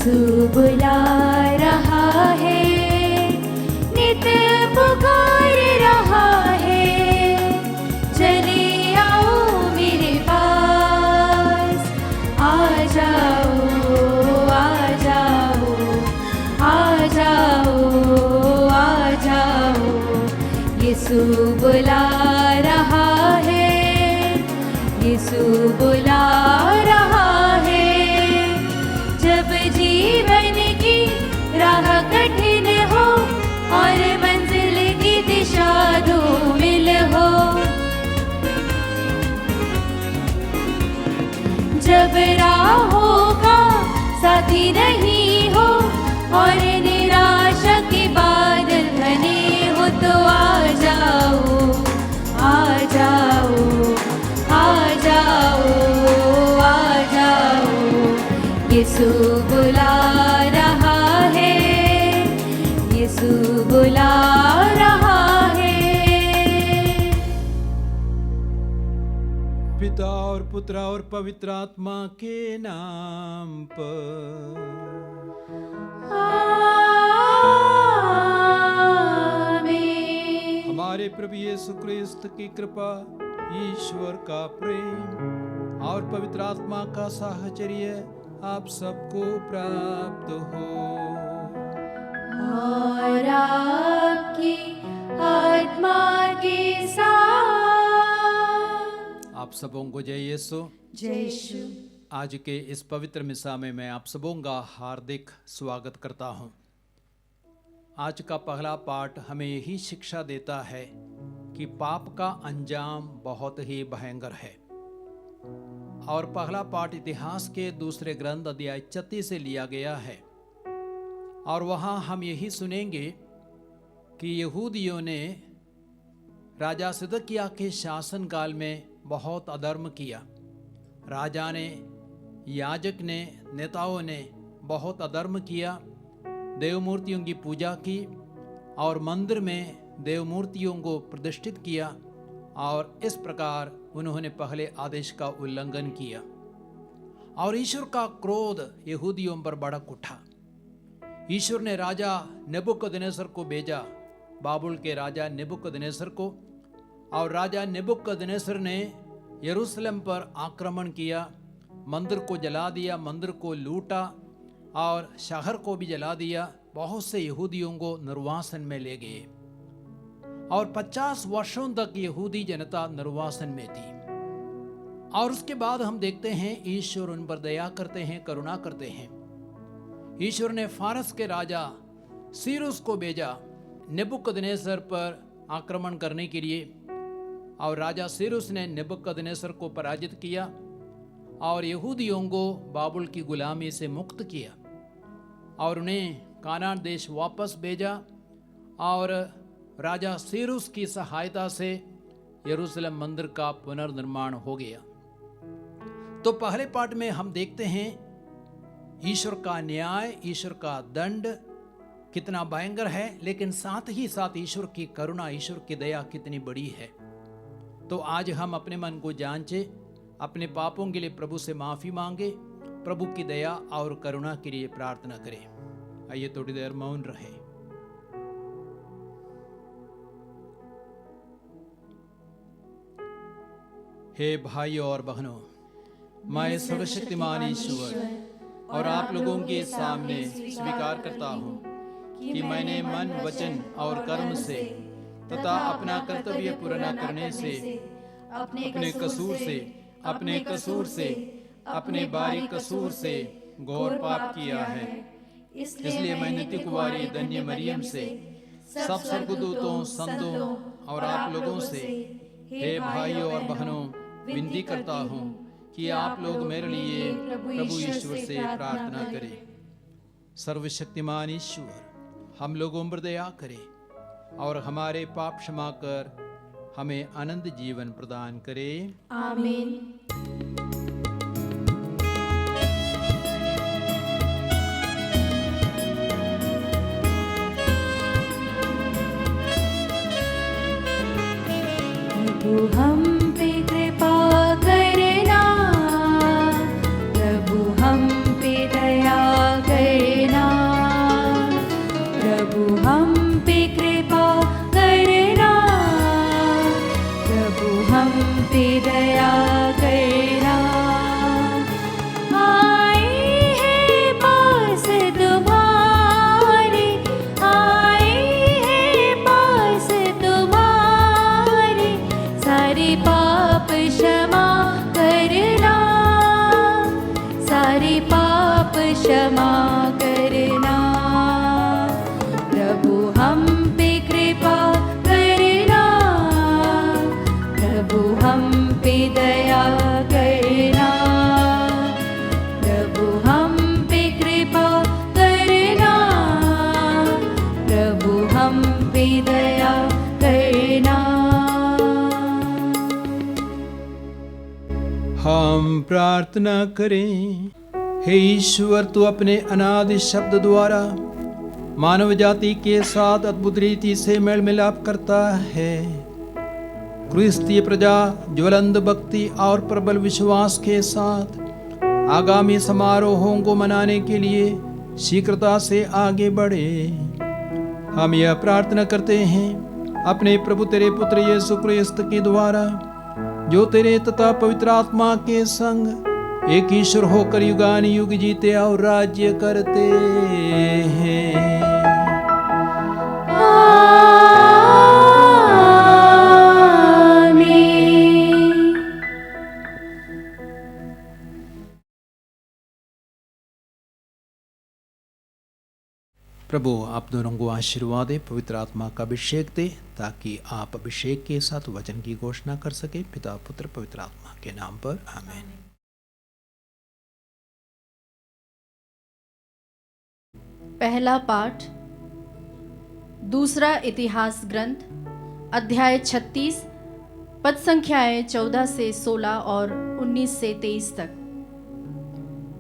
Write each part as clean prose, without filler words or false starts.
यीशु बुला रहा है, नित पुकार रहा है, चले आओ मेरे पास, आ जाओ आ जाओ आ जाओ आ जाओ। यीशु बुला रहा है, यीशु बुला रहा है। जब जीवन की राह कठिन हो और मंजिल की दिशा धूमिल हो, जब राहों का साथी नहीं हो और निराशा के बादल घने हो, तो आ जाओ आ जाओ आ जाओ आ जाओ। यीशु बुला रहा है, यीशु बुला रहा है। पिता और पुत्र और पवित्र आत्मा के नाम पर आमीन। हमारे प्रभु यीशु क्रिस्त की कृपा, ईश्वर का प्रेम और पवित्र आत्मा का साहचर्य आप सबको प्राप्त हो। और आपकी आत्मा के साथ। आप सबों को जय यीशु। जय यीशु। आज के इस पवित्र मिसा में मैं आप सबों का हार्दिक स्वागत करता हूं। आज का पहला पाठ हमें यही शिक्षा देता है कि पाप का अंजाम बहुत ही भयंकर है। और पहला पाठ इतिहास के दूसरे ग्रंथ अध्याय 36 से लिया गया है। और वहां हम यही सुनेंगे कि यहूदियों ने राजा सिदकिय्याह के शासनकाल में बहुत अधर्म किया। राजा ने, याजक ने, नेताओं ने बहुत अधर्म किया, देवमूर्तियों की पूजा की और मंदिर में देवमूर्तियों को प्रतिष्ठित किया। और इस प्रकार उन्होंने पहले आदेश का उल्लंघन किया और ईश्वर का क्रोध यहूदियों पर भड़क उठा। ईश्वर ने राजा नेबुकदनेस्सर को भेजा, बाबुल के राजा नेबुकदनेस्सर को। और राजा नेबुकदनेस्सर ने यरूशलेम पर आक्रमण किया, मंदिर को जला दिया, मंदिर को लूटा और शहर को भी जला दिया। बहुत से यहूदियों को निर्वासन में ले गए और 50 वर्षों तक यहूदी जनता निर्वासन में थी। और उसके बाद हम देखते हैं ईश्वर उन पर दया करते हैं, करुणा करते हैं। ईश्वर ने फारस के राजा सीरुस को भेजा नेबुकदनेस्सर पर आक्रमण करने के लिए। और राजा सीरुस ने नेबुकदनेस्सर को पराजित किया और यहूदियों को बाबुल की गुलामी से मुक्त किया और उन्हें कानान देश वापस भेजा। और राजा सीरुस की सहायता से यरूशलेम मंदिर का पुनर्निर्माण हो गया। तो पहले पाठ में हम देखते हैं ईश्वर का न्याय, ईश्वर का दंड कितना भयंकर है, लेकिन साथ ही साथ ईश्वर की करुणा, ईश्वर की दया कितनी बड़ी है। तो आज हम अपने मन को जांचे, अपने पापों के लिए प्रभु से माफी मांगे, प्रभु की दया और करुणा के लिए प्रार्थना करें। आइए थोड़ी देर मौन रहे। हे भाइयों और बहनों, मैं सर्वशक्तिमान ईश्वर और आप लोगों के सामने स्वीकार करता हूँ कि मैंने मन, वचन और कर्म से तथा अपना कर्तव्य पूरा न करने से, अपने कसूर से, अपने बारीक कसूर से घोर पाप किया है। इसलिए मैं नित्य कुंवारी धन्य मरियम से, सब स्वर्गदूतों, संतों और आप लोगों से, हे भाइयों और बहनों, विनती करता हूँ कि आप लोग मेरे लिए प्रभु ईश्वर से प्रार्थना करें। सर्वशक्तिमान ईश्वर हम लोगों पर दया करे और हमारे पाप क्षमा कर हमें अनंत जीवन प्रदान करे। आमीन। प्रभु हम पे कृपा करना, प्रभु हम पे दया करना। हम प्रार्थना करें। हे ईश्वर, तू अपने अनादि शब्द द्वारा मानव जाति के साथ अद्भुत रीति से मेल मिलाप करता है। क्रिस्तीय प्रजा ज्वलंत भक्ति और प्रबल विश्वास के साथ आगामी समारोहों को मनाने के लिए शीघ्रता से आगे बढ़े। हम यह प्रार्थना करते हैं अपने प्रभु तेरे पुत्र यीशु क्रिस्त के द्वारा, जो तेरे तथा पवित्र आत्मा के संग एक ईश्वर होकर युगान युग जीते और राज्य करते हैं। प्रभु आप दोनों को आशीर्वाद दे, पवित्र आत्मा का अभिषेक दे, ताकि आप अभिषेक के साथ वचन की घोषणा कर सके। पिता पुत्र पवित्र आत्मा के नाम पर आमीन। पहला पाठ दूसरा इतिहास ग्रंथ अध्याय 36 पद संख्याएं 14 से 16 और 19 से 23 तक।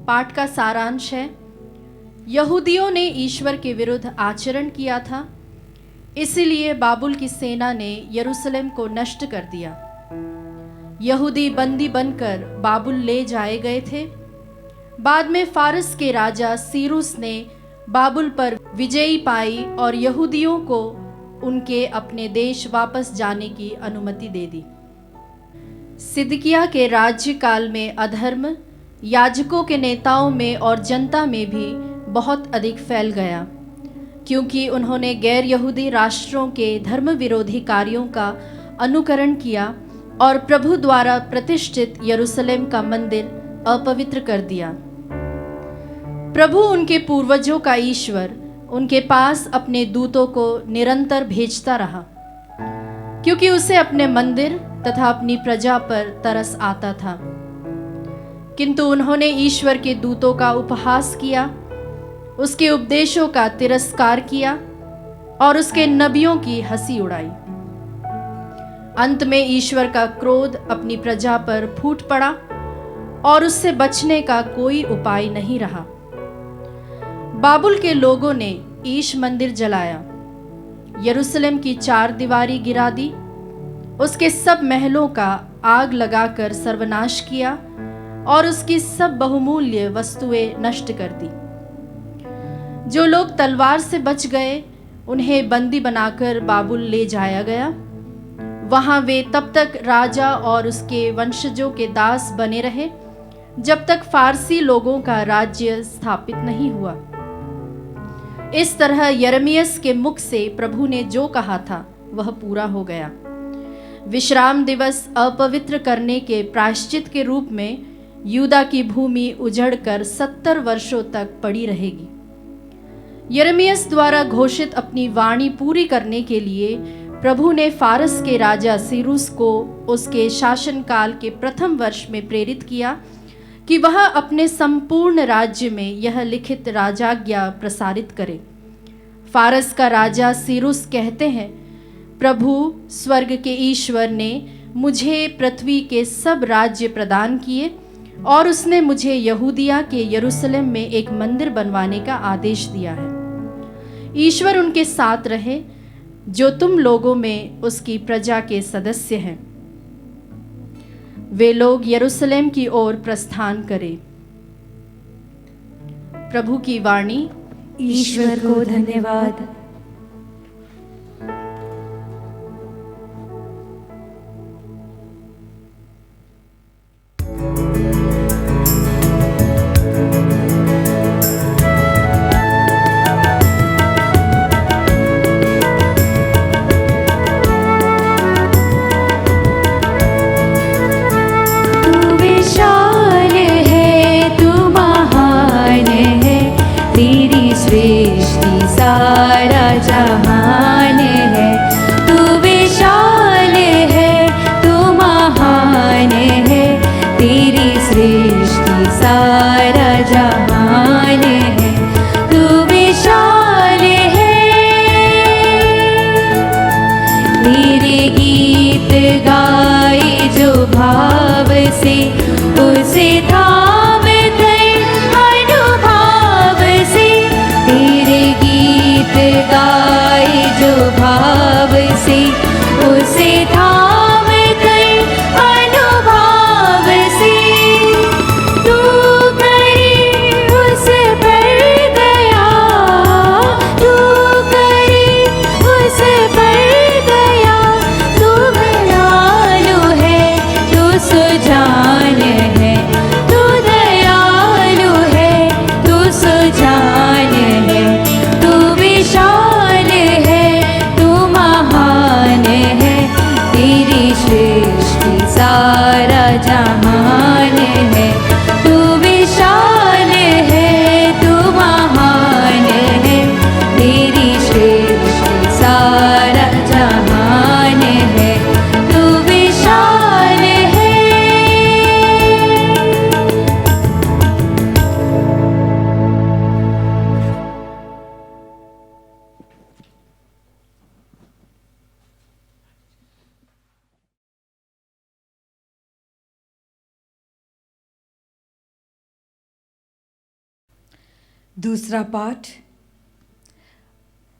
पाठ का सारांश है, यहूदियों ने ईश्वर के विरुद्ध आचरण किया था, इसलिए बाबुल की सेना ने यरूशलेम को नष्ट कर दिया। यहूदी बंदी बनकर बाबुल ले जाए गए थे। बाद में फारस के राजा सीरूस ने बाबुल पर विजयी पाई और यहूदियों को उनके अपने देश वापस जाने की अनुमति दे दी। सिदकिया के राज्यकाल में अधर्म याजकों के नेताओं में और जनता में भी बहुत अधिक फैल गया, क्योंकि उन्होंने गैर यहूदी राष्ट्रों के धर्म विरोधी कार्यों का अनुकरण किया और प्रभु द्वारा प्रतिष्ठित यरूशलेम का मंदिर अपवित्र कर दिया। प्रभु उनके पूर्वजों का ईश्वर उनके पास अपने दूतों को निरंतर भेजता रहा, क्योंकि उसे अपने मंदिर तथा अपनी प्रजा पर तरस आता था। किंतु उन्होंने ईश्वर के दूतों का उपहास किया, उसके उपदेशों का तिरस्कार किया और उसके नबियों की हंसी उड़ाई। अंत में ईश्वर का क्रोध अपनी प्रजा पर फूट पड़ा और उससे बचने का कोई उपाय नहीं रहा। बाबुल के लोगों ने ईश मंदिर जलाया, यरूशलेम की 4 दीवारी गिरा दी, उसके सब महलों का आग लगाकर सर्वनाश किया और उसकी सब बहुमूल्य वस्तुएं नष्ट कर दी। जो लोग तलवार से बच गए उन्हें बंदी बनाकर बाबुल ले जाया गया। वहां वे तब तक राजा और उसके वंशजों के दास बने रहे जब तक फारसी लोगों का राज्य स्थापित नहीं हुआ। इस तरह यिर्मयाह के मुख से प्रभु ने जो कहा था वह पूरा हो गया। विश्राम दिवस अपवित्र करने के प्रायश्चित के रूप में यूदा की भूमि उजड़कर 70 वर्षों तक पड़ी रहेगी। यिर्मयाह द्वारा घोषित अपनी वाणी पूरी करने के लिए प्रभु ने फारस के राजा सीरूस को उसके शासनकाल के प्रथम वर्ष में प्रेरित किया कि वह अपने संपूर्ण राज्य में यह लिखित राजाज्ञा प्रसारित करे। फारस का राजा सीरूस कहते हैं, प्रभु स्वर्ग के ईश्वर ने मुझे पृथ्वी के सब राज्य प्रदान किए और उसने मुझे यहूदिया के यरूशलेम में एक मंदिर बनवाने का आदेश दिया है। ईश्वर उनके साथ रहे जो तुम लोगों में उसकी प्रजा के सदस्य हैं। वे लोग यरूशलेम की ओर प्रस्थान करें। प्रभु की वाणी। ईश्वर को धन्यवाद। सृष्टि सारा जहान है, तू विशाल है, तू महान है, तेरी सृष्टि सारा जहान है, तू विशाल है। तेरे गीत गाए जो भाव से जहान है। तू विशाल है, तू महान है, तेरी सृष्टि सारा जहान है। तू विशाल है। दूसरा पाठ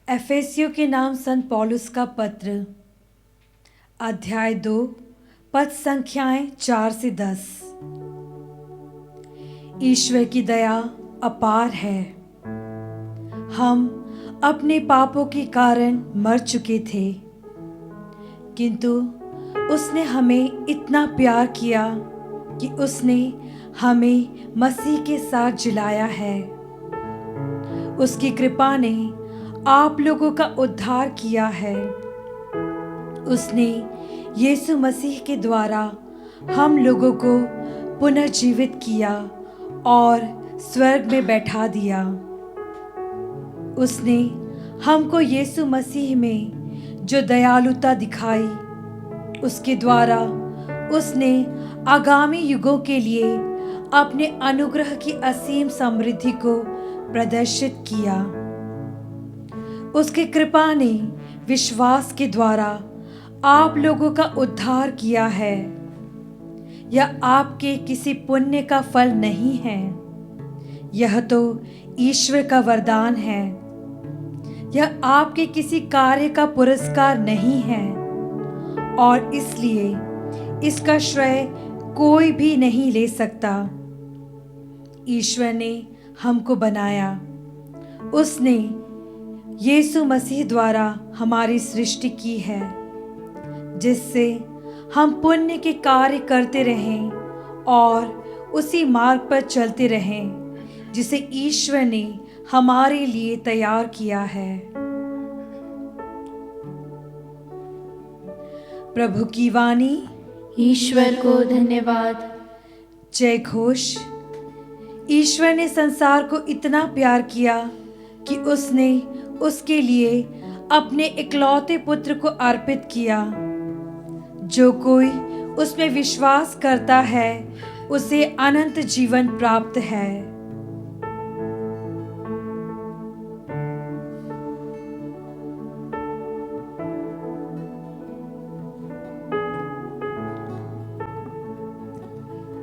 एफेसियों के नाम संत पौलुस का पत्र, अध्याय 2, पद संख्याएं 4 से 10। ईश्वर की दया अपार है। हम अपने पापों के कारण मर चुके थे, किंतु उसने हमें इतना प्यार किया कि उसने हमें मसीह के साथ जिलाया है। उसकी कृपा ने आप लोगों का उद्धार किया है। उसने यीशु मसीह के द्वारा हम लोगों को पुनर्जीवित किया और स्वर्ग में बैठा दिया। उसने हमको यीशु मसीह में जो दयालुता दिखाई, उसके द्वारा उसने आगामी युगों के लिए अपने अनुग्रह की असीम समृद्धि को प्रदर्शित किया। उसकी कृपा ने विश्वास के द्वारा आप लोगों का उद्धार किया है। यह आपके किसी पुण्य का फल नहीं है, यह तो ईश्वर का वरदान है। यह आपके किसी कार्य का पुरस्कार नहीं है और इसलिए इसका श्रेय कोई भी नहीं ले सकता। ईश्वर ने हमको बनाया। उसने यीशु मसीह द्वारा हमारी सृष्टि की है, जिससे हम पुण्य के कार्य करते रहें और उसी मार्ग पर चलते रहें जिसे ईश्वर ने हमारे लिए तैयार किया है। प्रभु की वाणी। ईश्वर को धन्यवाद। जय घोष। ईश्वर ने संसार को इतना प्यार किया कि उसने उसके लिए अपने इकलौते पुत्र को अर्पित किया। जो कोई उसमें विश्वास करता है उसे अनंत जीवन प्राप्त है।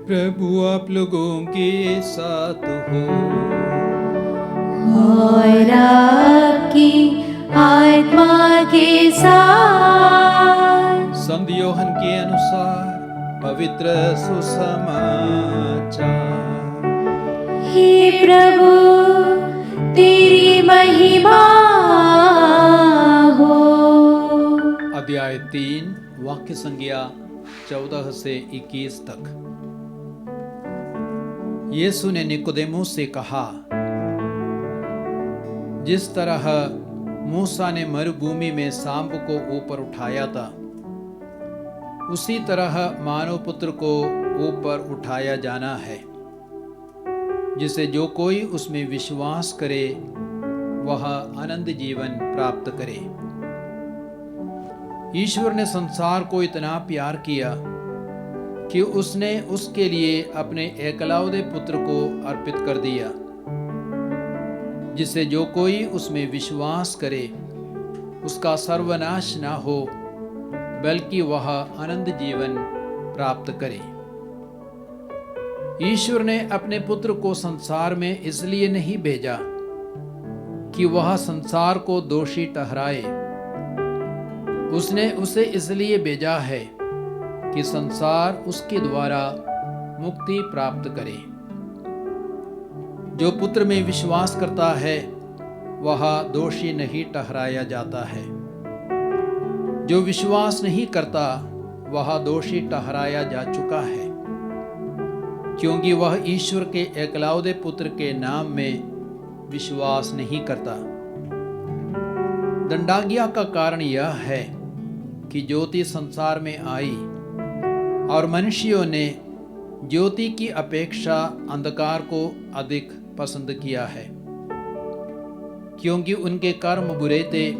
प्रभु आप लोगों के साथ हो और आपकी आत्मा के साथ। संत योहन के अनुसार पवित्र सुसमाचार। हे प्रभु तेरी महिमा हो। अध्याय 3, वाक्य संज्ञा 14 से 21 तक। यीशु ने निकोदेमुस से कहा, जिस तरह मूसा ने मरुभूमि में सांप को ऊपर उठाया था, उसी तरह मानव पुत्र को ऊपर उठाया जाना है, जिसे जो कोई उसमें विश्वास करे वह अनंत जीवन प्राप्त करे। ईश्वर ने संसार को इतना प्यार किया कि उसने उसके लिए अपने एकलौते पुत्र को अर्पित कर दिया, जिससे जो कोई उसमें विश्वास करे उसका सर्वनाश न हो, बल्कि वह अनंत जीवन प्राप्त करे। ईश्वर ने अपने पुत्र को संसार में इसलिए नहीं भेजा कि वह संसार को दोषी ठहराए। उसने उसे इसलिए भेजा है कि संसार उसके द्वारा मुक्ति प्राप्त करे। जो पुत्र में विश्वास करता है वह दोषी नहीं ठहराया जाता है। जो विश्वास नहीं करता वह दोषी ठहराया जा चुका है, क्योंकि वह ईश्वर के एकलौते पुत्र के नाम में विश्वास नहीं करता। दंडाज्ञा का कारण यह है कि ज्योति संसार में आई और मनुष्यों ने ज्योति की अपेक्षा अंधकार को अधिक पसंद किया है, क्योंकि उनके कर्म बुरे थे।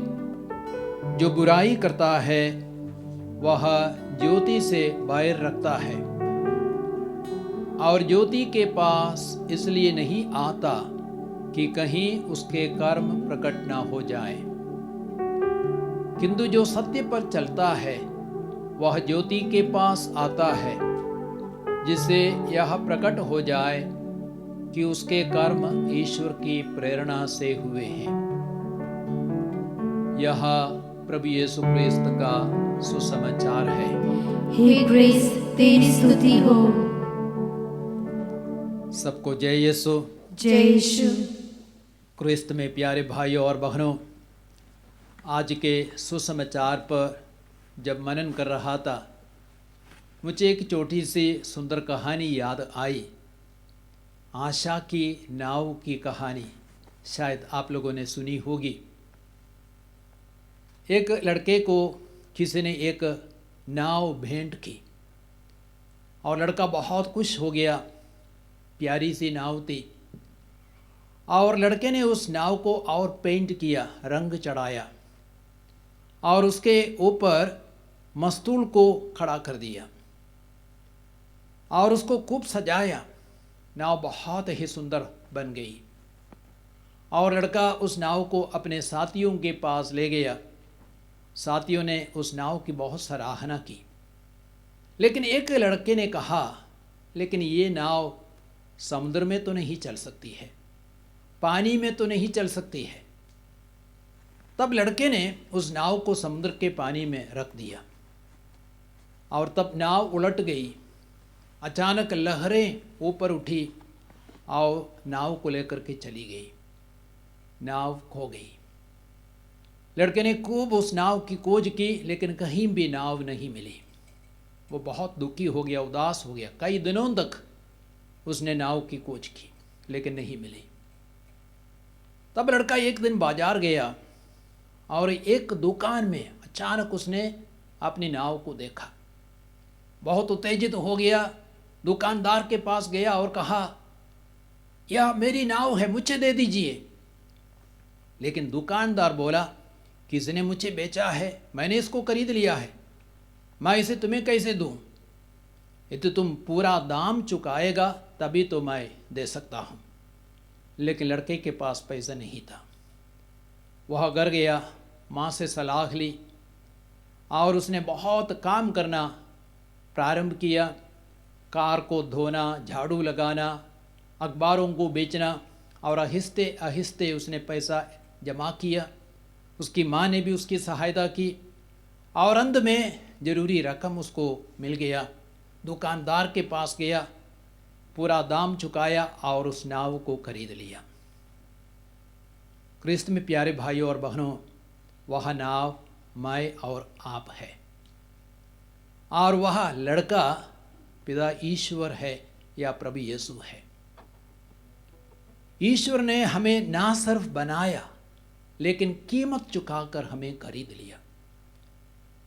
जो बुराई करता है वह ज्योति से बैर रखता है और ज्योति के पास इसलिए नहीं आता कि कहीं उसके कर्म प्रकट न हो जाए। किंतु जो सत्य पर चलता है वह ज्योति के पास आता है, जिससे यह प्रकट हो जाए कि उसके कर्म ईश्वर की प्रेरणा से हुए हैं। यह प्रभु यीशु क्रिस्त का सुसमाचार है। हे क्रिस्त, तेरी स्तुति हो। सबको जय यीशु। जय यीशु। क्रिस्त में प्यारे भाइयों और बहनों, आज के सुसमाचार पर जब मनन कर रहा था, मुझे एक छोटी सी सुंदर कहानी याद आई। आशा की नाव की कहानी शायद आप लोगों ने सुनी होगी। एक लड़के को किसी ने एक नाव भेंट की और लड़का बहुत खुश हो गया। प्यारी सी नाव थी और लड़के ने उस नाव को और पेंट किया, रंग चढ़ाया और उसके ऊपर मस्तूल को खड़ा कर दिया और उसको खूब सजाया। नाव बहुत ही सुंदर बन गई और लड़का उस नाव को अपने साथियों के पास ले गया। साथियों ने उस नाव की बहुत सराहना की, लेकिन एक लड़के ने कहा, लेकिन ये नाव समुद्र में तो नहीं चल सकती है, पानी में तो नहीं चल सकती है। तब लड़के ने उस नाव को समुद्र के पानी में रख दिया और तब नाव उलट गई। अचानक लहरें ऊपर उठी और नाव को लेकर के चली गई। नाव खो गई। लड़के ने खूब उस नाव की खोज की, लेकिन कहीं भी नाव नहीं मिली। वो बहुत दुखी हो गया, उदास हो गया। कई दिनों तक उसने नाव की खोज की, लेकिन नहीं मिली। तब लड़का एक दिन बाजार गया और एक दुकान में अचानक उसने अपनी नाव को देखा। बहुत उत्तेजित हो गया, दुकानदार के पास गया और कहा, यह मेरी नाव है, मुझे दे दीजिए। लेकिन दुकानदार बोला, किसने मुझे बेचा है? मैंने इसको खरीद लिया है, मैं इसे तुम्हें कैसे दूं? ये तो तुम पूरा दाम चुकाएगा तभी तो मैं दे सकता हूं। लेकिन लड़के के पास पैसा नहीं था। वह घर गया, माँ से सलाह ली और उसने बहुत काम करना प्रारंभ किया। कार को धोना, झाड़ू लगाना, अखबारों को बेचना और आहिस्ते आहिस्ते उसने पैसा जमा किया। उसकी माँ ने भी उसकी सहायता की और अंत में ज़रूरी रकम उसको मिल गया। दुकानदार के पास गया, पूरा दाम चुकाया और उस नाव को खरीद लिया। क्रिस्त में प्यारे भाइयों और बहनों, वह नाव मैं और आप है और वह लड़का पिता ईश्वर है या प्रभु यीशु है। ईश्वर ने हमें ना सिर्फ बनाया, लेकिन कीमत चुकाकर हमें खरीद लिया।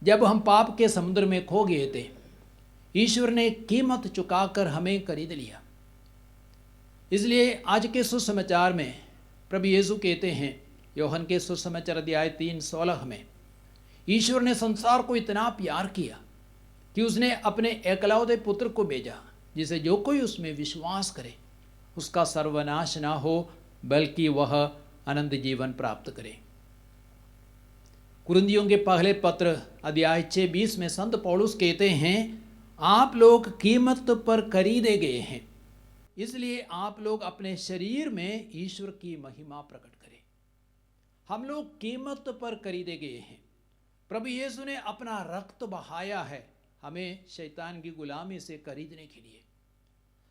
जब हम पाप के समुद्र में खो गए थे, ईश्वर ने कीमत चुकाकर हमें खरीद लिया। इसलिए आज के सुसमाचार में प्रभु यीशु कहते हैं, यूहन्ना के सुसमाचार अध्याय 3:16 में, ईश्वर ने संसार को इतना प्यार किया कि उसने अपने एकलौते पुत्र को भेजा, जिसे जो कोई उसमें विश्वास करे उसका सर्वनाश ना हो, बल्कि वह अनंत जीवन प्राप्त करे। कुरिन्थियों के पहले पत्र अध्याय 6:20 में संत पौलुस कहते हैं, आप लोग कीमत पर खरीदे गए हैं, इसलिए आप लोग अपने शरीर में ईश्वर की महिमा प्रकट करें। हम लोग कीमत पर खरीदे गए हैं। प्रभु यीशु ने अपना रक्त बहाया है हमें शैतान की गुलामी से खरीदने के लिए।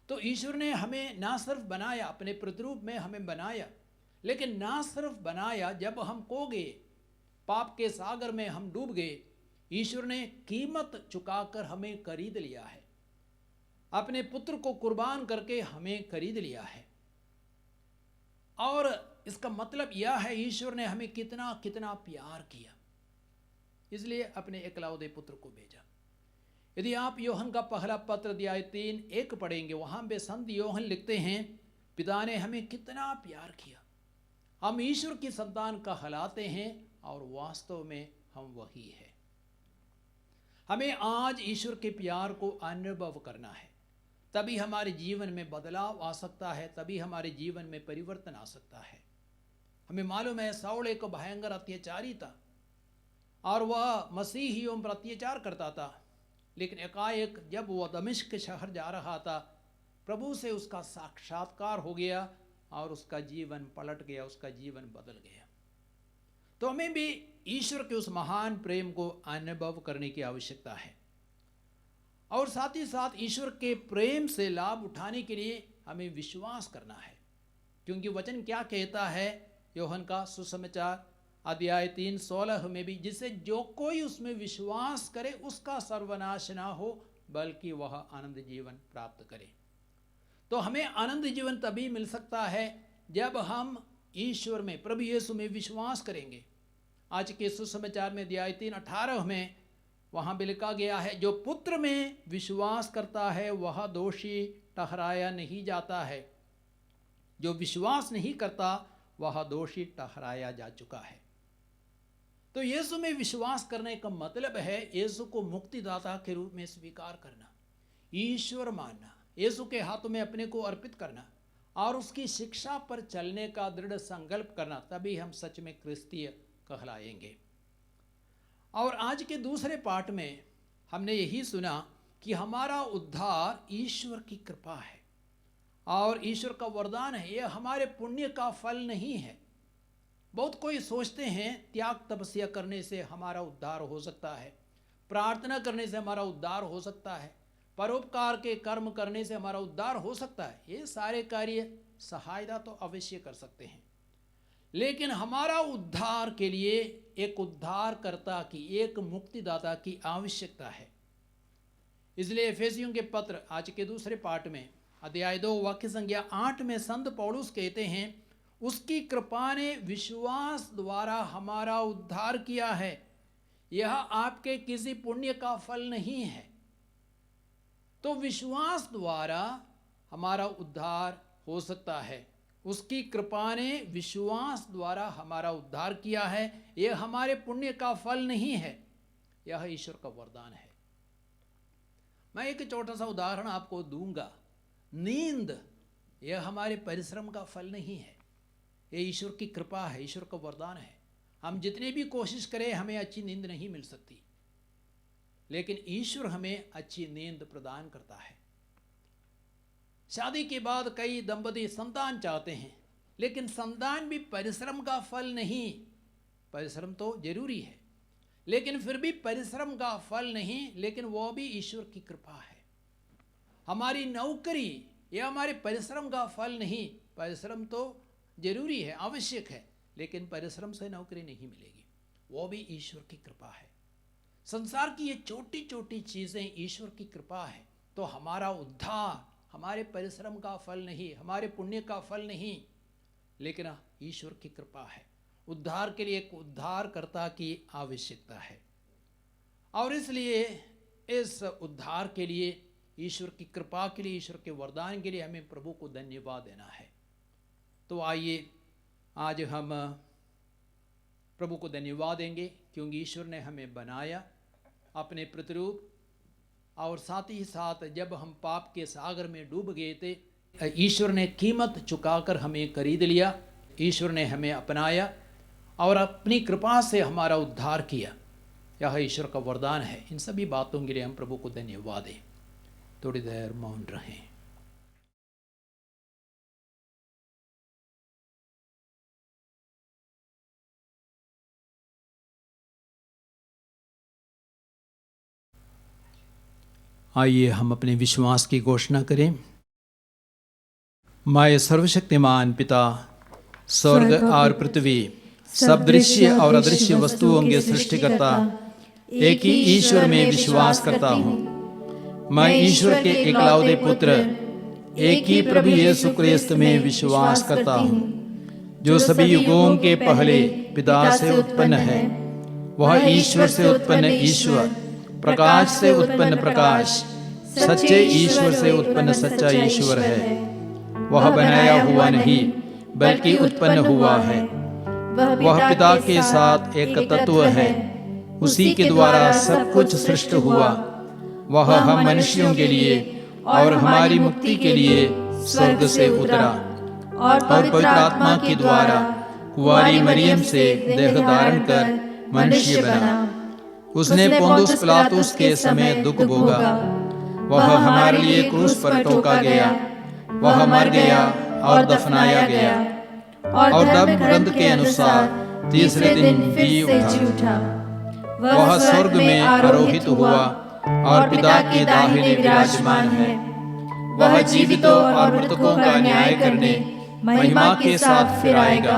तो ईश्वर ने हमें ना सिर्फ बनाया, अपने प्रतिरूप में हमें बनाया, लेकिन ना सिर्फ बनाया, जब हम खो गए, पाप के सागर में हम डूब गए, ईश्वर ने कीमत चुकाकर हमें खरीद लिया है। अपने पुत्र को कुर्बान करके हमें खरीद लिया है। और इसका मतलब यह है, ईश्वर ने हमें कितना कितना प्यार किया, इसलिए अपने एकलौते पुत्र को भेजा। यदि आप योहन का पहला पत्र अध्याय 3:1 पढ़ेंगे, वहां पे संत योहन लिखते हैं, पिता ने हमें कितना प्यार किया, हम ईश्वर की संतान कहलाते हैं और वास्तव में हम वही है। हमें आज ईश्वर के प्यार को अनुभव करना है, तभी हमारे जीवन में बदलाव आ सकता है, तभी हमारे जीवन में परिवर्तन आ सकता है। हमें मालूम है साउल एक भयंकर अत्याचारी था और वह मसीहियों पर अत्याचार करता था, लेकिन एकाएक जब वह दमिश्क शहर जा रहा था, प्रभु से उसका साक्षात्कार हो गया और उसका जीवन पलट गया, उसका जीवन बदल गया। तो हमें भी ईश्वर के उस महान प्रेम को अनुभव करने की आवश्यकता है और साथ ही साथ ईश्वर के प्रेम से लाभ उठाने के लिए हमें विश्वास करना है, क्योंकि वचन क्या कहता है योहन का सुसमाचार अध्याय 3:16 में भी, जिससे जो कोई उसमें विश्वास करे उसका सर्वनाश ना हो बल्कि वह आनंद जीवन प्राप्त करे। तो हमें आनंद जीवन तभी मिल सकता है जब हम ईश्वर में, प्रभु यीशु में विश्वास करेंगे। आज के सुसमाचार में अध्याय 3:18 में वहाँ भी लिखा गया है, जो पुत्र में विश्वास करता है वह दोषी ठहराया नहीं जाता है, जो विश्वास नहीं करता वह दोषी ठहराया जा चुका है। तो यीशु में विश्वास करने का मतलब है यीशु को मुक्तिदाता के रूप में स्वीकार करना, ईश्वर मानना, यीशु के हाथों में अपने को अर्पित करना और उसकी शिक्षा पर चलने का दृढ़ संकल्प करना, तभी हम सच में क्रिस्तीय कहलाएंगे। और आज के दूसरे पाठ में हमने यही सुना कि हमारा उद्धार ईश्वर की कृपा है और ईश्वर का वरदान है, यह हमारे पुण्य का फल नहीं है। बहुत कोई सोचते हैं त्याग तपस्या करने से हमारा उद्धार हो सकता है, प्रार्थना करने से हमारा उद्धार हो सकता है, परोपकार के कर्म करने से हमारा उद्धार हो सकता है। ये सारे कार्य सहायता तो अवश्य कर सकते हैं, लेकिन हमारा उद्धार के लिए एक उद्धारकर्ता की, एक मुक्तिदाता की आवश्यकता है। इसलिए एफेसियों के पत्र आज के दूसरे पाठ में अध्याय 2 वाक्य संख्या 8 में संत पौलुस कहते हैं, उसकी कृपा ने विश्वास द्वारा हमारा उद्धार किया है, यह आपके किसी पुण्य का फल नहीं है। तो विश्वास द्वारा हमारा उद्धार हो सकता है, उसकी कृपा ने विश्वास द्वारा हमारा उद्धार किया है, यह हमारे पुण्य का फल नहीं है, यह ईश्वर का वरदान है। मैं एक छोटा सा उदाहरण आपको दूंगा। नींद यह हमारे परिश्रम का फल नहीं है, यह ईश्वर की कृपा है, ईश्वर का वरदान है। हम जितनी भी कोशिश करें हमें अच्छी नींद नहीं मिल सकती, लेकिन ईश्वर हमें अच्छी नींद प्रदान करता है। शादी के बाद कई दंपति संतान चाहते हैं, लेकिन संतान भी परिश्रम का फल नहीं। परिश्रम तो जरूरी है, लेकिन फिर भी परिश्रम का फल नहीं, लेकिन वो भी ईश्वर की कृपा है। हमारी नौकरी यह हमारे परिश्रम का फल नहीं। परिश्रम तो जरूरी है, आवश्यक है, लेकिन परिश्रम से नौकरी नहीं मिलेगी, वो भी ईश्वर की कृपा है। संसार की ये छोटी छोटी चीज़ें ईश्वर की कृपा है। तो हमारा उद्धार हमारे परिश्रम का फल नहीं, हमारे पुण्य का फल नहीं, लेकिन ईश्वर की कृपा है। उद्धार के लिए एक उद्धारकर्ता की आवश्यकता है और इसलिए इस उद्धार के लिए, ईश्वर की कृपा के लिए, ईश्वर के वरदान के लिए हमें प्रभु को धन्यवाद देना है। तो आइए आज हम प्रभु को धन्यवाद देंगे, क्योंकि ईश्वर ने हमें बनाया अपने प्रतिरूप, और साथ ही साथ जब हम पाप के सागर में डूब गए थे, ईश्वर ने कीमत चुकाकर हमें खरीद लिया, ईश्वर ने हमें अपनाया और अपनी कृपा से हमारा उद्धार किया। यह ईश्वर का वरदान है। इन सभी बातों के लिए हम प्रभु को धन्यवाद दें। थोड़ी देर मौन रहें। आइए हम अपने विश्वास की घोषणा करें। मैं सर्वशक्तिमान पिता, स्वर्ग और पृथ्वी, सब दृश्य और अदृश्य वस्तुओं के सृष्टिकर्ता एक ही ईश्वर में विश्वास करता हूँ। मैं ईश्वर के एकलौते पुत्र, एक ही प्रभु यीशु क्रिस्त में विश्वास करता हूँ, जो सभी युगों के पहले पिता से उत्पन्न है। वह ईश्वर से उत्पन्न ईश्वर प्रकाश से उत्पन्न प्रकाश, सच्चे ईश्वर से उत्पन्न सच्चा ईश्वर है। वह बनाया हुआ नहीं बल्कि उत्पन्न हुआ है। वह पिता के साथ एक तत्व है। उसी के द्वारा सब कुछ सृष्ट हुआ। वह हम मनुष्यों के लिए और हमारी मुक्ति के लिए स्वर्ग से उतरा और पवित्र आत्मा के द्वारा कुंवारी मरियम से देह धारण कर मनुष्य बना। उसने पोंदुस पिलातुस के समय दुख भोगा। वह हमारे लिए क्रूस पर टोका गया। वह मर गया और दफनाया गया और धर्म ग्रंथ के अनुसार तीसरे दिन जी उठा। वह स्वर्ग में आरोहित हुआ और पिता के दाहिने विराजमान है। वह जीवितों और मृतकों का न्याय करने महिमा के साथ फिर आएगा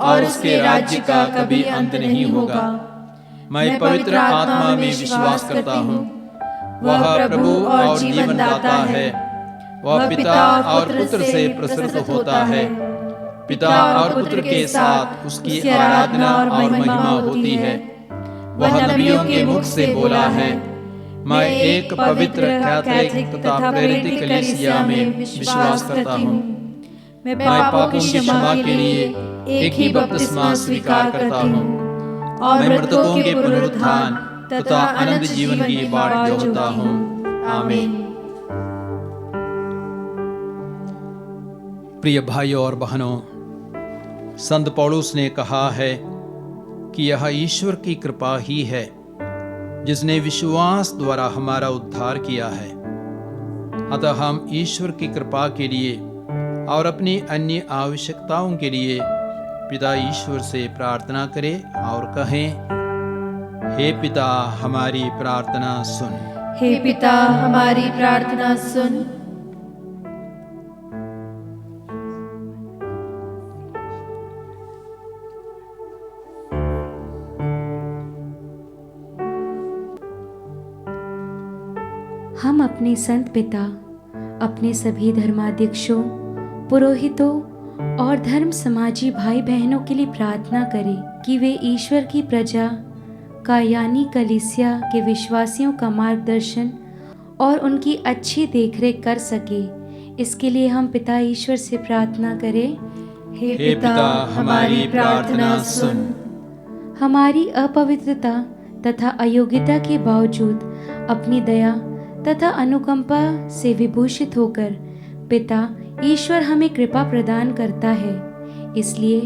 और उसके राज्य का कभी अंत नहीं होगा। मैं पवित्र आत्मा में विश्वास करता हूँ। वह प्रभु और जीवन दाता है। वह पिता और पुत्र से प्रसन्न होता है। पिता और पुत्र के साथ उसकी आराधना और महिमा होती है। वह नबियों के मुख से बोला है। मैं एक पवित्र कैथोलिक तथा प्रेरित कलीसिया में विश्वास करता हूँ। मैं पापों की क्षमा के लिए एक ही बपतिस्मा स्वीकार करता हूँ और मृतकों के पुनरुत्थान तथा अनंत जीवन की बाट जोहता हूँ। आमीन। प्रिय भाइयों और बहनों, संत पौलुस ने कहा है कि यह ईश्वर की कृपा ही है जिसने विश्वास द्वारा हमारा उद्धार किया है। अतः हम ईश्वर की कृपा के लिए और अपनी अन्य आवश्यकताओं के लिए पिता ईश्वर से प्रार्थना करें और कहें, हे पिता हमारी प्रार्थना सुन। हे पिता हमारी प्रार्थना सुन। हम अपने संत पिता, अपने सभी धर्माध्यक्षों, पुरोहितों और धर्म समाजी भाई बहनों के लिए प्रार्थना करें कि वे ईश्वर की प्रजा का यानी कलीसिया के विश्वासियों का मार्गदर्शन और उनकी अच्छी देखरेख कर सके। इसके लिए हम पिता ईश्वर से प्रार्थना करें, हे पिता हमारी प्रार्थना सुन। हमारी अपवित्रता तथा अयोग्यता के बावजूद अपनी दया तथा अनुकंपा से विभूषित होकर पिता ईश्वर हमें कृपा प्रदान करता है। इसलिए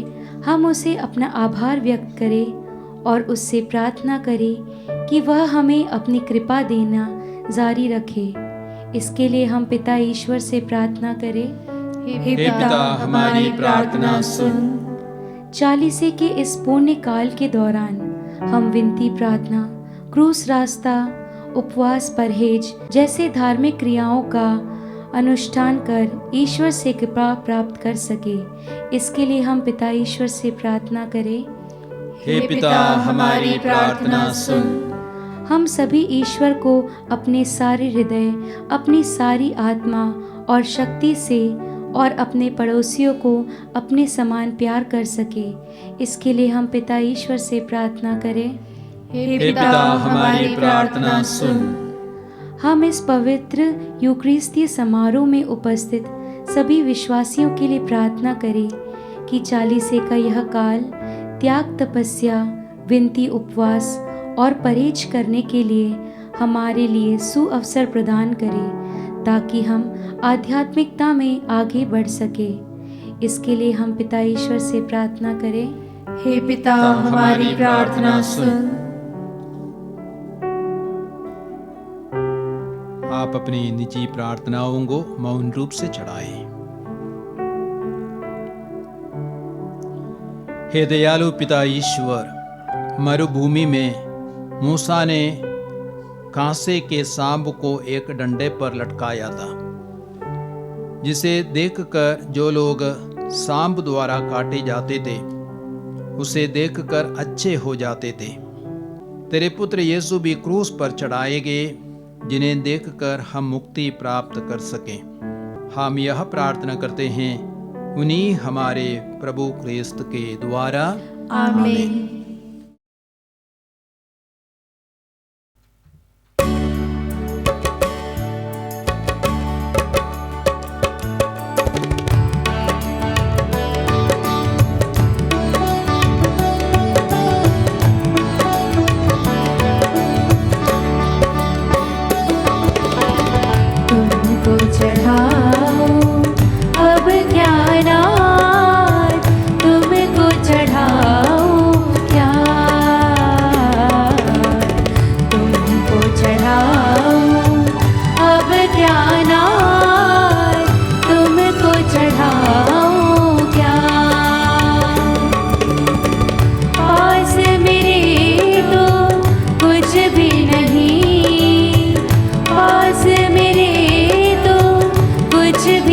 हम उसे अपना आभार व्यक्त करें और उससे प्रार्थना करें कि वह हमें अपनी कृपा देना जारी रखे। इसके लिए हम पिता ईश्वर से प्रार्थना करें, हे पिता हमारी प्रार्थना सुन। चालीसे के इस पुण्य काल के दौरान हम विनती प्रार्थना, क्रूस रास्ता, उपवास, परहेज जैसे धार्मिक क्रियाओं का अनुष्ठान कर ईश्वर से कृपा प्राप्त कर सके। इसके लिए हम पिता ईश्वर से प्रार्थना करें, हे पिता हमारी प्रार्थना सुन। हम सभी ईश्वर को अपने सारे हृदय, अपनी सारी आत्मा और शक्ति से और अपने पड़ोसियों को अपने समान प्यार कर सके। इसके लिए हम पिता ईश्वर से प्रार्थना करें, हे पिता हमारी प्रार्थना सुन। हम इस पवित्र यूकरिस्तीय समारोह में उपस्थित सभी विश्वासियों के लिए प्रार्थना करें कि चालीसे का यह काल त्याग, तपस्या, विनती, उपवास और परहेज करने के लिए हमारे लिए सुअवसर प्रदान करे ताकि हम आध्यात्मिकता में आगे बढ़ सके। इसके लिए हम पिता ईश्वर से प्रार्थना करें, हे पिता हमारी प्रार्थना सुन। आप अपनी निजी प्रार्थनाओं को मौन रूप से चढ़ाएं। हे दयालु पिता ईश्वर, मरुभूमि में मूसा ने कांसे के सांप को एक डंडे पर लटकाया था, जिसे देखकर जो लोग सांप द्वारा काटे जाते थे उसे देखकर अच्छे हो जाते थे। तेरे पुत्र यीशु भी क्रूस पर चढ़ाए गए जिन्हें देखकर हम मुक्ति प्राप्त कर सकें। हम यह प्रार्थना करते हैं उन्हीं हमारे प्रभु क्रिस्त के द्वारा, आमीन।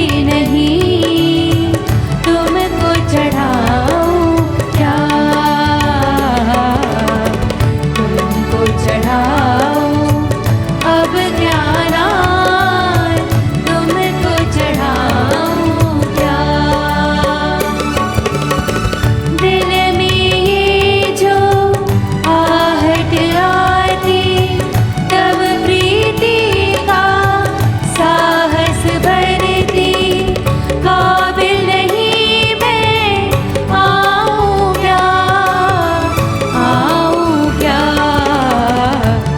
भी नहीं, तुमको चढ़ाऊं क्या, तुमको चढ़ाऊं अब ज्ञान आज, तुमको चढ़ाऊं क्या। दिल में ये जो आहट आती, तब प्रीति का साहस भरती, काबिल नहीं मैं आऊं क्या,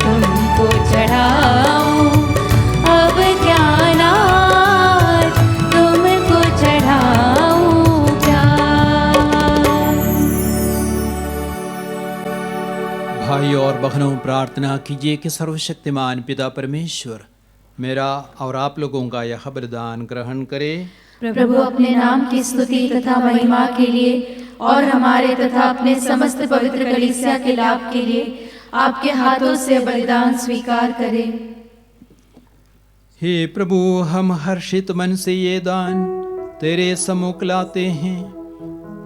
तुमको चढ़ाऊं अब ज्ञान आज, तुमको चढ़ाऊं क्या। भाइयों और बहनों, प्रार्थना कीजिए कि सर्वशक्तिमान पिता परमेश्वर मेरा और आप लोगों का यह बलिदान ग्रहण करे। प्रभु अपने नाम की स्तुति तथा महिमा के लिए और हमारे तथा अपने समस्त पवित्र कलीसिया के लाभ के लिए आपके हाथों से बलिदान स्वीकार करें। हे प्रभु, हम हर्षित मन से ये दान तेरे सम्मुख लाते हैं।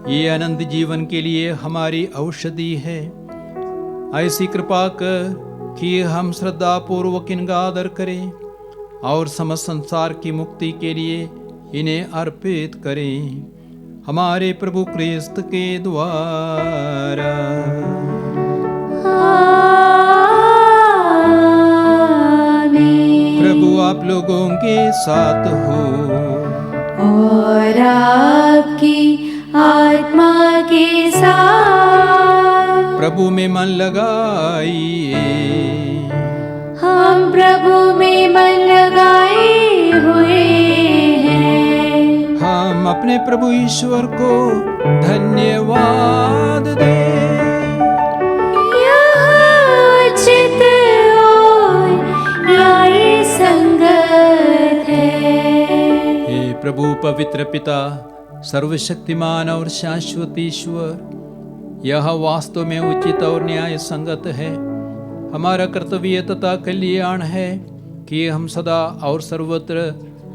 ये अनंत जीवन के लिए हमारी औषधि है। ऐसी कृपा कर कि हम श्रद्धा पूर्वक इनका आदर करें और समस्त संसार की मुक्ति के लिए इन्हें अर्पित करें, हमारे प्रभु क्रिस्त के द्वारा। आमीन। प्रभु आप लोगों के साथ हो और आपकी आत्मा के साथ। प्रभु में मन लगाइए। हम प्रभु में मन लगाए हुए हैं। हम अपने प्रभु ईश्वर को धन्यवाद दें। यह उचित और न्यायी संगत है। हे प्रभु पवित्र पिता, सर्वशक्तिमान और शाश्वत ईश्वर, यह वास्तव में उचित और न्याय संगत है। हमारा कर्तव्य तथा कल्याण है कि हम सदा और सर्वत्र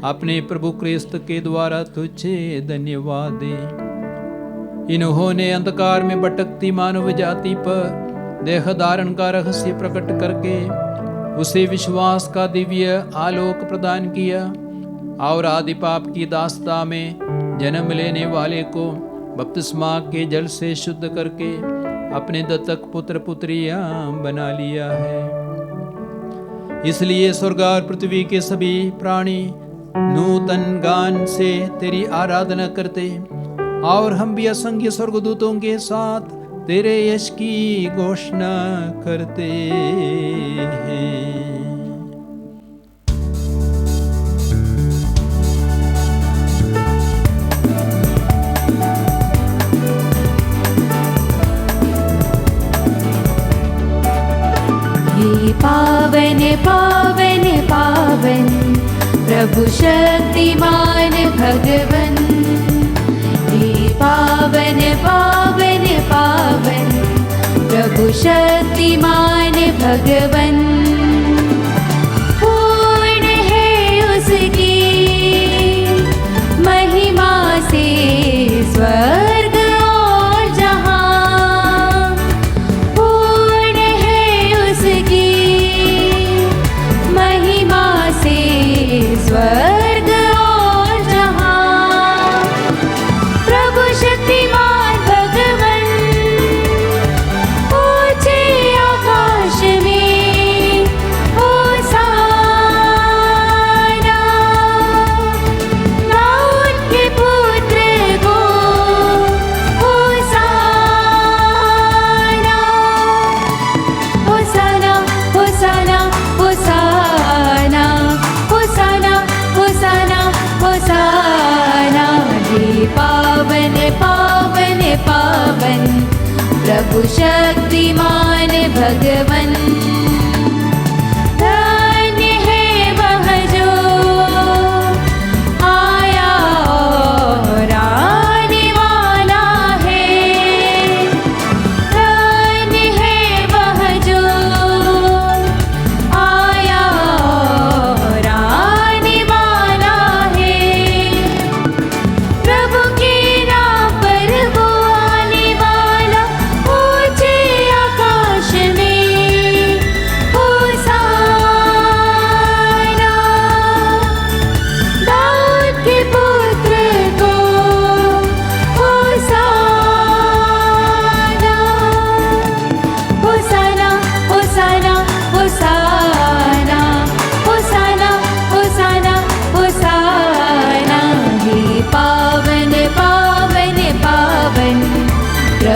अपने प्रभु क्रिस्त के द्वारा तुझे धन्यवाद दें। इन्होंने अंधकार में भटकती मानव जाति पर देह धारण का रहस्य प्रकट करके उसे विश्वास का दिव्य आलोक प्रदान किया और आदि पाप की दास्ता में जन्म लेने वाले को बपतिस्मा के जल से शुद्ध करके अपने दत्तक पुत्र पुत्रियां बना लिया है। इसलिए स्वर्ग और पृथ्वी के सभी प्राणी नूतन गान से तेरी आराधना करते और हम भी असंख्य स्वर्गदूतों के साथ तेरे यश की घोषणा करते हैं। पावन पावन पावन प्रभु शक्तिमान भगवन। हे पावन पावन पावन प्रभु शक्तिमान भगवन। पूर्ण है उसकी महिमा से स्वर्ग और जहां। पूर्ण है उसकी महिमा से स्वर्ग और जहां। प्रभु शक्तिमान भगवन ऊंचे आकाश में होशाना। दाऊद के पुत्र को होशाना। होशाना होशाना होशाना होशाना होशाना होशाना। हे पावन पावन पावन प्रभु शक्तिमान भगवन। धन्य है वह जो आया और आने वाला है। धन्य है वह जो आया और आने वाला है।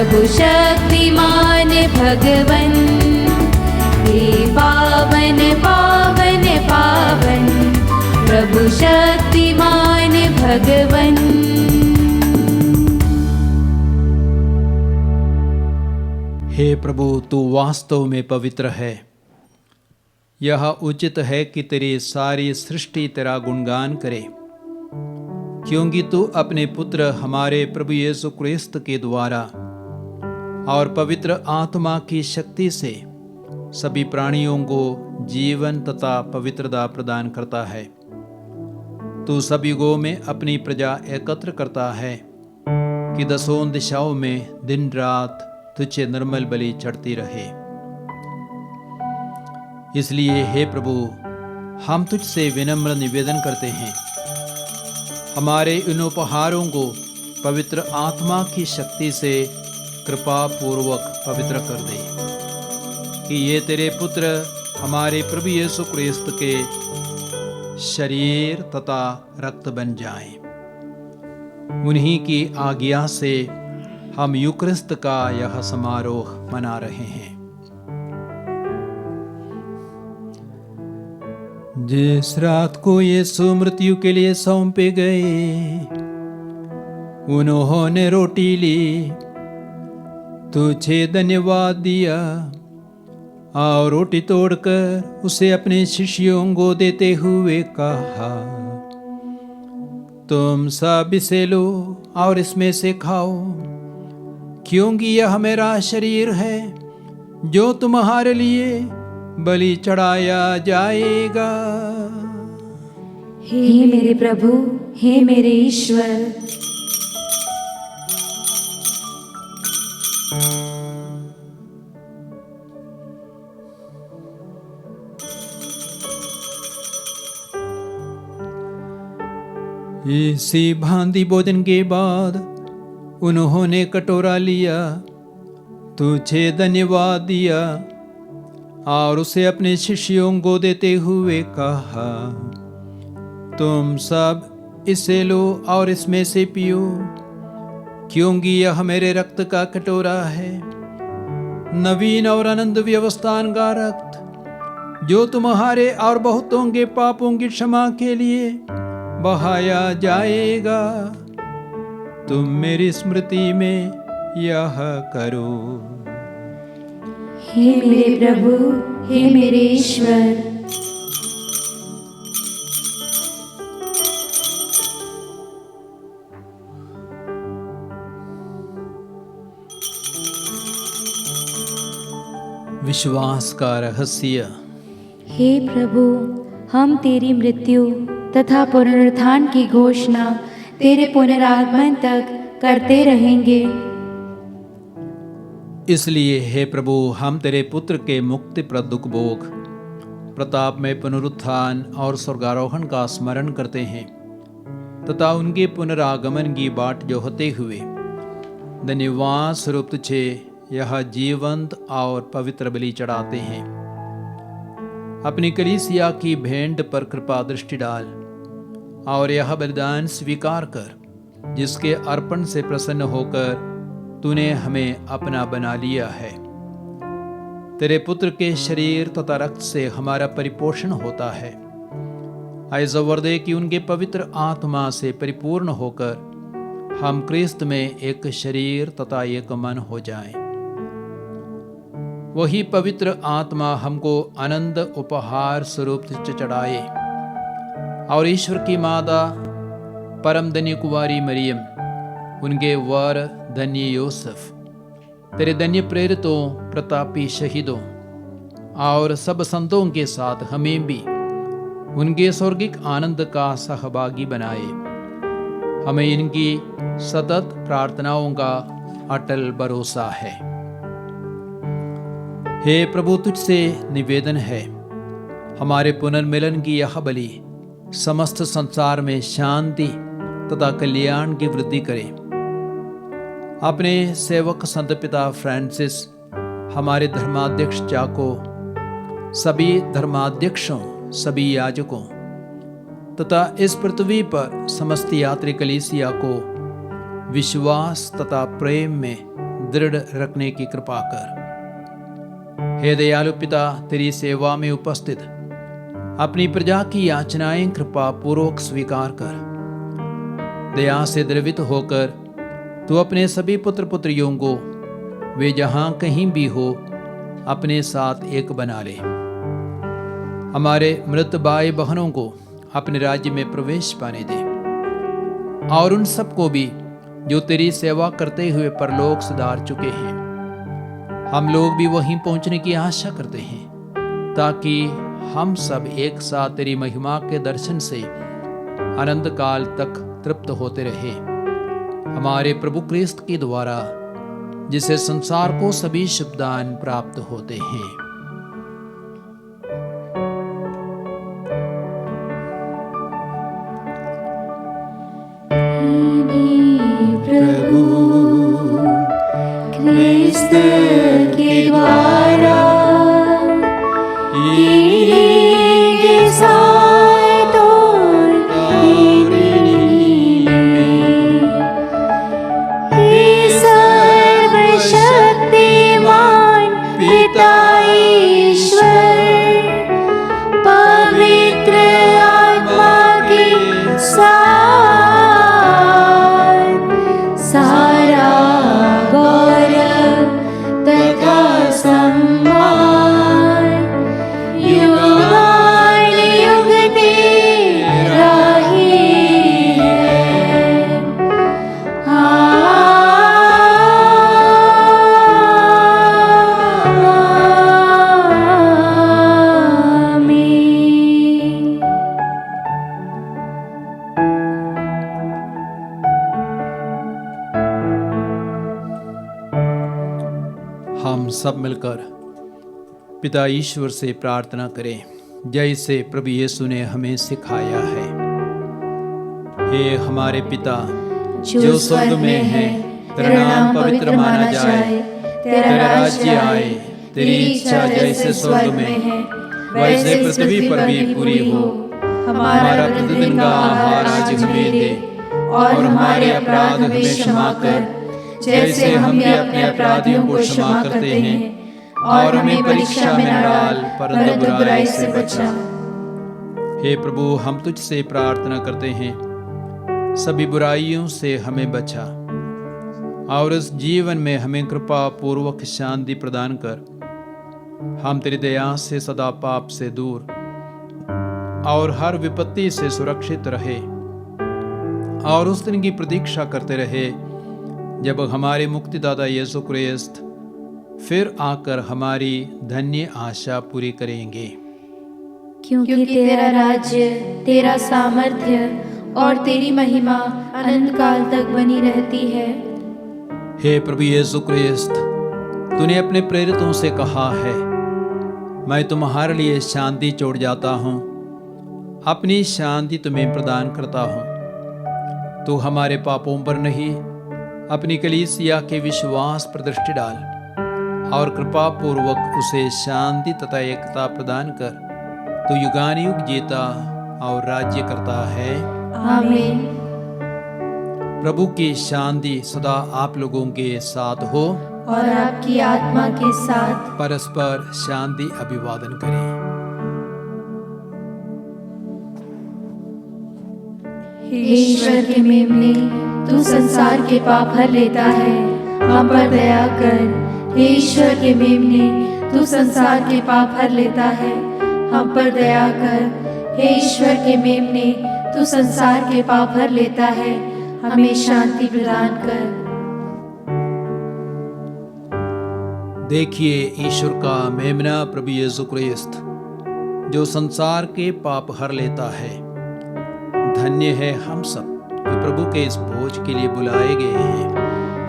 प्रभु शक्तिमान भगवन, हे पावन पावन पावन, प्रभु शक्तिमान भगवन। हे प्रभु, तू वास्तव में पवित्र है। यह उचित है कि तेरी सारी सृष्टि तेरा गुणगान करे, क्योंकि तू अपने पुत्र हमारे प्रभु यीशु क्रिस्त के द्वारा और पवित्र आत्मा की शक्ति से सभी प्राणियों को जीवन तथा पवित्रता प्रदान करता है। तू सभी गो में अपनी प्रजा एकत्र करता है कि दसों दिशाओं में दिन रात तुझे निर्मल बलि चढ़ती रहे। इसलिए हे प्रभु, हम तुझसे विनम्र निवेदन करते हैं, हमारे इन उपहारों को पवित्र आत्मा की शक्ति से कृपा पूर्वक पवित्र कर दे, कि ये तेरे पुत्र हमारे प्रभु यीशु क्रिस्त के शरीर तथा रक्त बन जाएं। उन्हीं की आज्ञा से हम यूक्रिस्त का यह समारोह मना रहे हैं। जिस रात को यीशु मृत्यु के लिए सौंपे गए, उन्होंने रोटी ली, तुझे धन्यवाद दिया और रोटी तोड़कर उसे अपने शिष्यों को देते हुए कहा, तुम सब इसे लो और इसमें से खाओ, क्योंकि यह मेरा शरीर है जो तुम्हारे लिए बलि चढ़ाया जाएगा। हे मेरे प्रभु, हे मेरे ईश्वर। इसी भांति भोजन के बाद उन्होंने कटोरा लिया, तुझे धन्यवाद दिया और उसे अपने शिष्यों को देते हुए कहा, तुम सब इसे लो और इसमें से पियो, क्योंकि यह मेरे रक्त का कटोरा है, नवीन और अनंत व्यवस्थान का रक्त, जो तुम्हारे और बहुतों के पापों की क्षमा के लिए बहाया जाएगा। तुम मेरी स्मृति में यह करो। हे मेरे प्रभु, हे मेरे ईश्वर। विश्वास का रहस्य। हे प्रभु, हम तेरी मृत्यु तथा पुनरुत्थान की घोषणा तेरे पुनरागमन तक करते रहेंगे। इसलिए हे प्रभु, हम तेरे पुत्र के मुक्तिप्रद दुख भोग, प्रताप में पुनरुत्थान और स्वर्गारोहण का स्मरण करते हैं तथा उनके पुनरागमन की बाट जोहते हुए धन्यवाद स्वरूप तुझे यह जीवंत और पवित्र बलि चढ़ाते हैं। अपनी कलीसिया की भेंट पर कृपा दृष्टि डाल और यह बलिदान स्वीकार कर, जिसके अर्पण से प्रसन्न होकर तूने हमें अपना बना लिया है। तेरे पुत्र के शरीर तथा रक्त से हमारा परिपोषण होता है। ऐसा वर दे कि उनके पवित्र आत्मा से परिपूर्ण होकर हम क्रिस्त में एक शरीर तथा एक मन हो जाएं। वही पवित्र आत्मा हमको आनंद उपहार स्वरूप चढ़ाए और ईश्वर की माता परम धन्य कुंवारी मरियम, उनके वर धन्य यूसुफ, तेरे धन्य प्रेरितों, प्रतापी शहीदों और सब संतों के साथ हमें भी उनके स्वर्गिक आनंद का सहभागी बनाए। हमें इनकी सतत प्रार्थनाओं का अटल भरोसा है। हे प्रभु, तुझसे निवेदन है, हमारे पुनर्मिलन की यह बलि समस्त संसार में शांति तथा कल्याण की वृद्धि करे। अपने सेवक संत पिता फ्रांसिस, हमारे धर्माध्यक्ष जाको, सभी धर्माध्यक्षों, सभी याजकों तथा इस पृथ्वी पर समस्त यात्री कलीसिया को विश्वास तथा प्रेम में दृढ़ रखने की कृपा कर। हे दयालु पिता, तेरी सेवा में उपस्थित अपनी प्रजा की याचनाएं कृपा पूर्वक स्वीकार कर। दया से द्रवित होकर तू अपने सभी पुत्र पुत्रियों को वे जहां कहीं भी हो अपने साथ एक बना ले। हमारे मृत भाई बहनों को अपने राज्य में प्रवेश पाने दे, और उन सबको भी जो तेरी सेवा करते हुए परलोक सुधार चुके हैं। हम लोग भी वहीं पहुंचने की आशा करते हैं, ताकि हम सब एक साथ तेरी महिमा के दर्शन से अनंत काल तक तृप्त होते रहे। हमारे प्रभु क्रिस्त के द्वारा, जिसे संसार को सभी शुभ दान प्राप्त होते हैं। प्रभु क्रिस्त के द्वारा सर्वशक्तिमान पिता ईश्वर पवित्र आत्मा के साथ सारा गौरव तथा सम्मान युगानुयुग तेरा ही है। आमीन। हम सब मिलकर पिता ईश्वर से प्रार्थना करें, जैसे प्रभु यीशु ने हमें सिखाया है। हे हमारे पिता जो स्वर्ग में है, तेरा नाम पवित्र माना जाए, तेरा राज्य आए, तेरी इच्छा जैसे स्वर्ग में है वैसे पृथ्वी पर भी पूरी हो। हमारा प्रतिदिन का आहार आज हमें दे, और हमारे अपराध हमें क्षमा कर, जैसे हम भी अपने अपराधियों को क्षमा करते हैं, और हमें परीक्षा में न डाल, परंतु बुराई से बचा। हे प्रभु, हम तुझसे प्रार्थना करते हैं, सभी बुराइयों से हमें बचा, और इस जीवन में हमें कृपा पूर्वक शांति प्रदान कर। हम तेरी दया से सदा पाप से दूर और हर विपत्ति से सुरक्षित रहे, और उस दिन की प्रतीक्षा करते रहे जब हमारे मुक्तिदाता यीशु क्रिस्त फिर आकर हमारी धन्य आशा पूरी करेंगे। क्योंकि तेरा राज्य, तेरा सामर्थ्य और तेरी महिमा अनंत काल तक बनी रहती है। हे प्रभु यीशु क्रिस्त, तूने अपने प्रेरितों से कहा है, मैं तुम्हारे लिए शांति छोड़ जाता हूँ, अपनी शांति तुम्हें प्रदान करता हूँ। तू हमारे पापों पर नहीं, अपनी कलीसिया के विश्वास पर दृष्टि डाल, और कृपा पूर्वक उसे शांति तथा एकता प्रदान कर। तू युगानुयुग जीता और राज्य करता है। आमीन। प्रभु की शांति सदा आप लोगों के साथ हो, और आपकी आत्मा के साथ। परस्पर शांति अभिवादन करें। हे ईश्वर के मेमने, तू संसार के पाप हर लेता है, हम पर दया कर। हे ईश्वर के मेमने, तू संसार के पाप हर लेता है, हम पर दया कर। हे ईश्वर के मेमने, तू संसार के पाप हर लेता है, हमें शांति प्रदान कर। देखिए ईश्वर का मेमना प्रभु यीशु क्रिस्त, जो संसार के पाप हर लेता है। धन्य है हम सब जो प्रभु के इस भोज के लिए बुलाए गए हैं।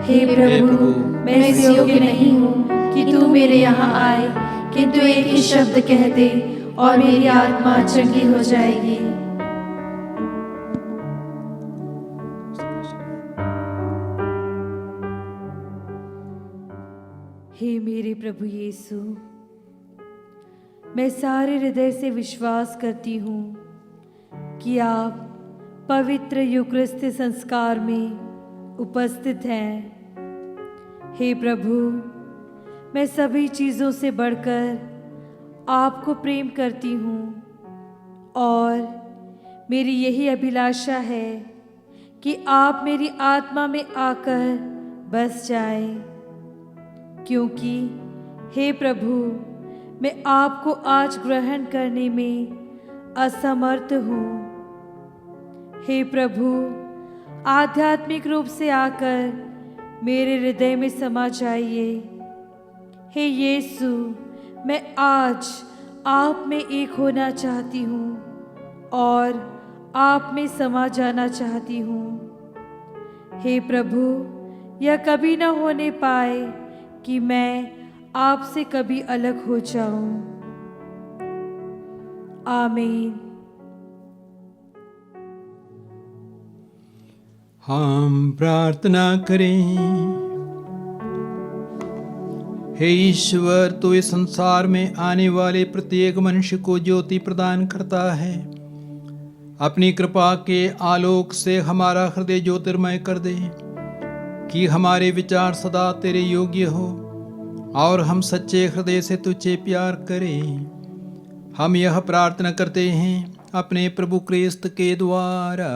हे प्रभु, मैं इस योग्य नहीं हूँ कि तू मेरे यहाँ आए, किंतु एक ही शब्द कह दे और मेरी आत्मा चंगी हो जाएगी। हे मेरे प्रभु यीशु, मैं सारे हृदय से विश्वास करती हूँ कि आप पवित्र यूकरिस्ती संस्कार में उपस्थित हैं। हे प्रभु, मैं सभी चीज़ों से बढ़कर आपको प्रेम करती हूँ और मेरी यही अभिलाषा है कि आप मेरी आत्मा में आकर बस जाएं, क्योंकि हे प्रभु, मैं आपको आज ग्रहण करने में असमर्थ हूँ। हे प्रभु, आध्यात्मिक रूप से आकर मेरे हृदय में समा जाइए। हे यीशु, मैं आज आप में एक होना चाहती हूँ और आप में समा जाना चाहती हूँ। हे प्रभु, यह कभी न होने पाए कि मैं आपसे कभी अलग हो जाऊं। आमीन। हम प्रार्थना करें। हे ईश्वर, तू इस संसार में आने वाले प्रत्येक मनुष्य को ज्योति प्रदान करता है। अपनी कृपा के आलोक से हमारा हृदय ज्योतिर्मय कर दे कि हमारे विचार सदा तेरे योग्य हो और हम सच्चे हृदय से तुझे प्यार करें। हम यह प्रार्थना करते हैं अपने प्रभु क्रिस्त के द्वारा।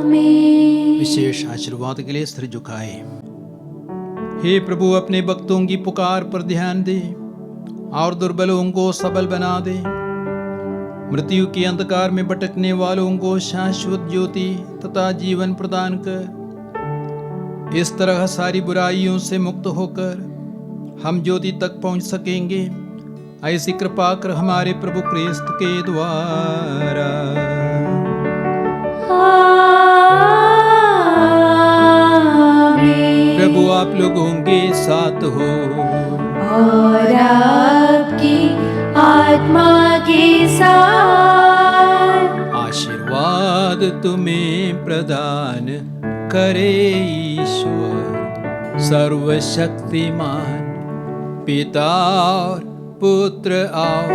आमीन। विशेष आशीर्वाद के लिए सिर झुकाए। हे प्रभु, अपने भक्तों की पुकार पर ध्यान दे और दुर्बलों को सबल बना दे। मृत्यु के अंधकार में भटकने वालों को शाश्वत ज्योति तथा जीवन प्रदान कर। इस तरह सारी बुराइयों से मुक्त होकर हम ज्योति तक पहुंच सकेंगे। ऐसी कृपा कर हमारे प्रभु क्रिस्त के द्वारा। आमीन। प्रभु आप लोगों के साथ हो और आपकी आत्मा के साथ। आशीर्वाद तुम्हें प्रदान करे ईश्वर सर्वशक्तिमान, पिता और पुत्र और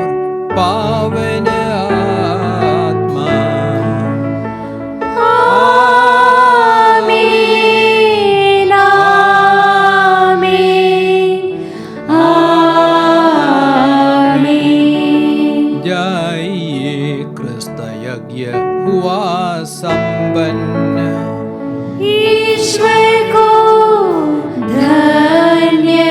पावन आत्मा। आमीन। आमीन। आमीन। जाइए, क्रिस्त यज्ञ हुआ संपन्न। ईश्वर को धन्यवाद।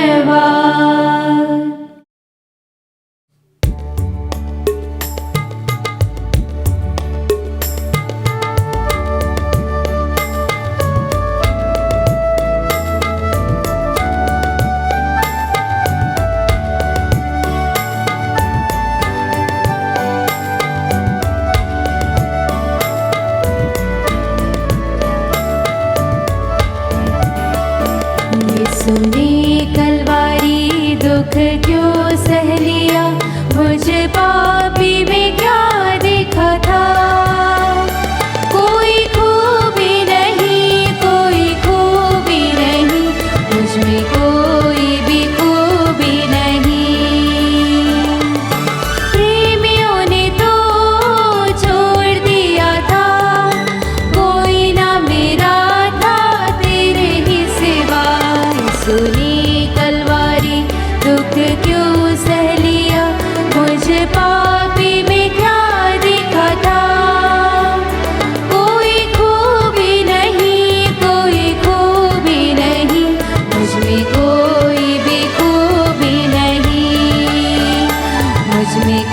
सुने कलवारी दुख क्यों सह लिया, मुझे पापी में क्या देखा था। कोई खूबी नहीं, कोई खूबी नहीं, मुझ में कोई भी खूबी नहीं। प्रेमियों ने तो छोड़ दिया था, कोई ना मेरा था तेरे ही सिवा। सुनी कलवारी दुख क्यों सह लिया, मुझे पापी में क्या देखा था। कोई खूबी नहीं, कोई खूबी नहीं, मुझ में कोई भी खूबी नहीं, मुझ में